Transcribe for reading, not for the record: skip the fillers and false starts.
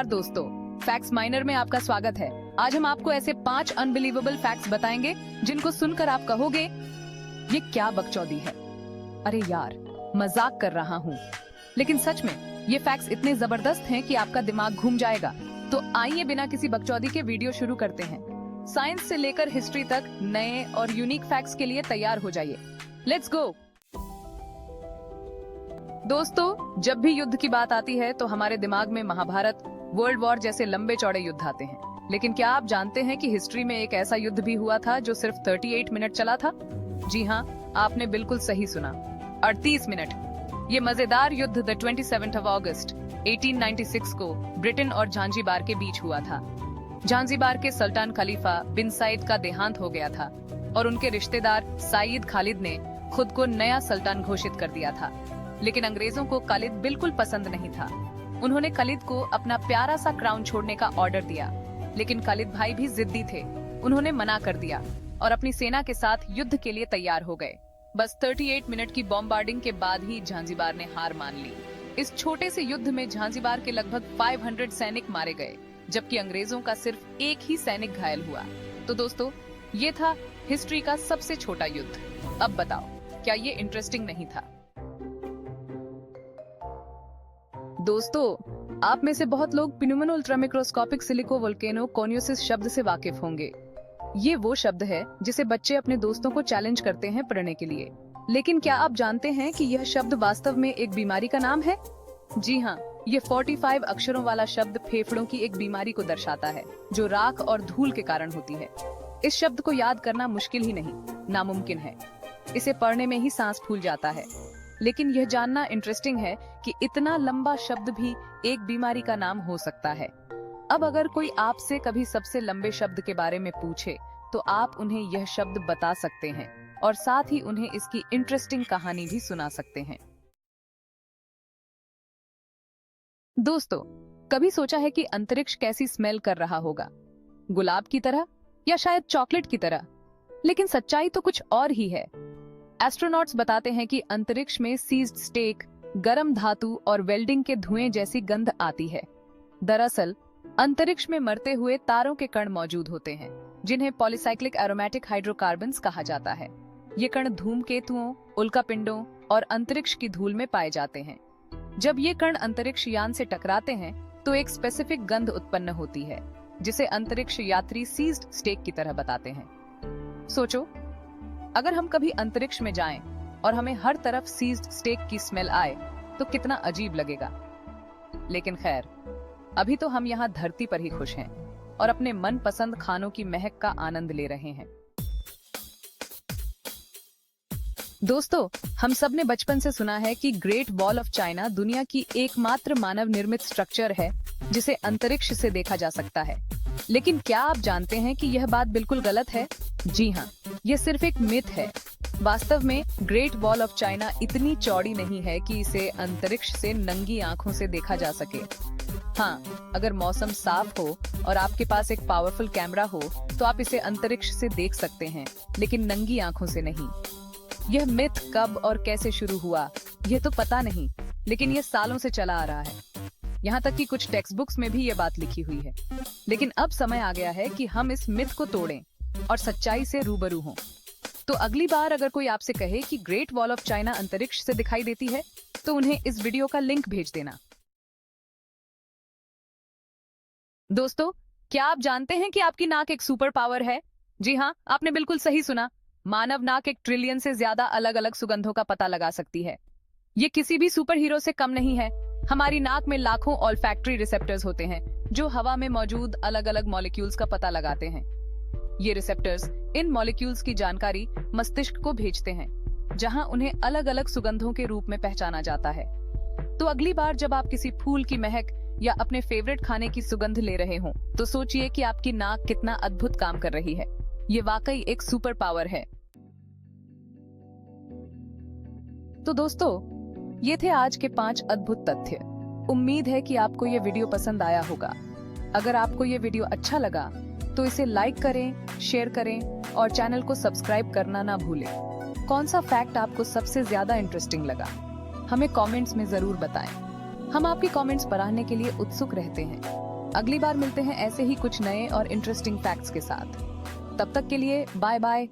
नमस्कार दोस्तों, facts minor में आपका स्वागत है। आज हम आपको ऐसे 5 अनबिलीवेबल फैक्ट्स बताएंगे जिनको सुनकर आप कहोगे ये क्या बकचोदी है। अरे यार, मजाक कर रहा हूँ, लेकिन सच में ये फैक्ट्स इतने जबरदस्त हैं कि आपका दिमाग घूम जाएगा। तो आइए बिना किसी बकचोदी के वीडियो शुरू करते हैं। साइंस से लेकर हिस्ट्री तक नए और यूनिक फैक्ट्स के लिए तैयार हो जाइए। Let's go. दोस्तों, जब भी युद्ध की बात आती है तो हमारे दिमाग में महाभारत, वर्ल्ड वॉर जैसे लंबे चौड़े युद्ध आते हैं। लेकिन क्या आप जानते हैं कि हिस्ट्री में एक ऐसा युद्ध भी हुआ था जो सिर्फ 38 मिनट चला था? जी हाँ, आपने बिल्कुल सही सुना, 38 मिनट। ये मजेदार युद्ध द 27 अगस्त 1896 को ब्रिटेन और झांझीबार के बीच हुआ था। झांझीबार के सुल्तान खलीफा बिन सईद का देहांत हो गया था और उनके रिश्तेदार सईद खालिद ने खुद को नया सुल्तान घोषित कर दिया था। लेकिन अंग्रेजों को खालिद बिल्कुल पसंद नहीं था। उन्होंने खालिद को अपना प्यारा सा क्राउन छोड़ने का ऑर्डर दिया, लेकिन खालिद भाई भी जिद्दी थे। उन्होंने मना कर दिया और अपनी सेना के साथ युद्ध के लिए तैयार हो गए। बस 38 मिनट की बॉम्बार्डिंग के बाद ही झांझीबार ने हार मान ली। इस छोटे से युद्ध में झांझीबार के लगभग 500 सैनिक मारे गए, जबकि अंग्रेजों का सिर्फ एक ही सैनिक घायल हुआ। तो दोस्तों, ये था हिस्ट्री का सबसे छोटा युद्ध। अब बताओ, क्या ये इंटरेस्टिंग नहीं था? दोस्तों, आप में से बहुत लोग पिनुमन अल्ट्रामाइक्रोस्कोपिक सिलिको वोल्केनो कोनियोसिस शब्द से वाकिफ होंगे। ये वो शब्द है जिसे बच्चे अपने दोस्तों को चैलेंज करते हैं पढ़ने के लिए। लेकिन क्या आप जानते हैं कि यह शब्द वास्तव में एक बीमारी का नाम है? जी हाँ, ये 45 अक्षरों वाला शब्द फेफड़ों की एक बीमारी को दर्शाता है, जो राख और धूल के कारण होती है। इस शब्द को याद करना मुश्किल ही नहीं, नामुमकिन है। इसे पढ़ने में ही सांस फूल जाता है। लेकिन यह जानना इंटरेस्टिंग है कि इतना लंबा शब्द भी एक बीमारी का नाम हो सकता है। अब अगर कोई आपसे कभी सबसे लंबे शब्द के बारे में पूछे, तो आप उन्हें यह शब्द बता सकते हैं और साथ ही उन्हें इसकी इंटरेस्टिंग कहानी भी सुना सकते हैं। दोस्तों, कभी सोचा है कि अंतरिक्ष कैसी स्मेल कर रहा होगा? गुलाब की तरह या शायद चॉकलेट की तरह? लेकिन सच्चाई तो कुछ और ही है। एस्ट्रोनॉट्स बताते हैं कि अंतरिक्ष में सीज्ड स्टेक, गर्म धातु और वेल्डिंग के धुएं जैसी गंध आती है। दरअसल अंतरिक्ष में मरते हुए तारों के कण मौजूद होते हैं, जिन्हें पॉलीसाइक्लिक एरोमेटिक हाइड्रोकार्बन्स कहा जाता है। ये कण धूमकेतुओं, उल्कापिंडों और अंतरिक्ष की धूल में पाए जाते हैं। जब ये कण अंतरिक्ष यान से टकराते हैं तो एक स्पेसिफिक गंध उत्पन्न होती है, जिसे अंतरिक्ष यात्री सीज्ड स्टेक की तरह बताते हैं। सोचो, अगर हम कभी अंतरिक्ष में जाएं और हमें हर तरफ सीज्ड स्टेक की स्मेल आए तो कितना अजीब लगेगा। लेकिन खैर, अभी तो हम यहाँ धरती पर ही खुश हैं और अपने मनपसंद खानों की महक का आनंद ले रहे हैं। दोस्तों, हम सब ने बचपन से सुना है कि ग्रेट वॉल ऑफ चाइना दुनिया की एकमात्र मानव निर्मित स्ट्रक्चर है जिसे अंतरिक्ष से देखा जा सकता है। लेकिन क्या आप जानते हैं कि यह बात बिल्कुल गलत है? जी हाँ, ये सिर्फ एक मिथ है। वास्तव में ग्रेट वॉल ऑफ चाइना इतनी चौड़ी नहीं है कि इसे अंतरिक्ष से नंगी आंखों से देखा जा सके। हाँ, अगर मौसम साफ हो और आपके पास एक पावरफुल कैमरा हो तो आप इसे अंतरिक्ष से देख सकते हैं, लेकिन नंगी आंखों से नहीं। यह मिथ कब और कैसे शुरू हुआ, यह तो पता नहीं, लेकिन यह सालों से चला आ रहा है। यहाँ तक कि कुछ टेक्स्ट बुक्स में भी ये बात लिखी हुई है। लेकिन अब समय आ गया है कि हम इस मिथ को तोड़ें और सच्चाई से रूबरू हों। तो अगली बार अगर कोई आपसे कहे कि ग्रेट वॉल ऑफ चाइना अंतरिक्ष से दिखाई देती है, तो उन्हें इस वीडियो का लिंक भेज देना। दोस्तों, क्या आप जानते हैं कि आपकी नाक एक सुपर पावर है? जी हाँ, आपने बिल्कुल सही सुना। मानव नाक 1 ट्रिलियन से ज्यादा अलग अलग सुगंधों का पता लगा सकती है। ये किसी भी सुपर हीरो से कम नहीं है। हमारी नाक में लाखों ऑल्फैक्टरी रिसेप्टर्स होते हैं, जो हवा में मौजूद अलग अलग मॉलिक्यूल्स का पता लगाते हैं। ये रिसेप्टर्स इन मॉलिक्यूल्स की जानकारी मस्तिष्क को भेजते हैं, जहां उन्हें अलग अलग सुगंधों के रूप में पहचाना जाता है। तो अगली बार जब आप किसी फूल की महक या अपने फेवरेट खाने की सुगंध ले रहे हों, तो सोचिए कि आपकी नाक कितना अद्भुत काम कर रही है। ये वाकई एक सुपर पावर है। तो दोस्तों, ये थे आज के 5 अद्भुत तथ्य। उम्मीद है कि आपको ये वीडियो पसंद आया होगा। अगर आपको ये वीडियो अच्छा लगा तो इसे लाइक करें, शेयर करें और चैनल को सब्सक्राइब करना ना भूलें। कौन सा फैक्ट आपको सबसे ज्यादा इंटरेस्टिंग लगा, हमें कमेंट्स में जरूर बताएं। हम आपके कमेंट्स पढ़ने के लिए उत्सुक रहते हैं। अगली बार मिलते हैं ऐसे ही कुछ नए और इंटरेस्टिंग फैक्ट्स के साथ। तब तक के लिए बाय बाय।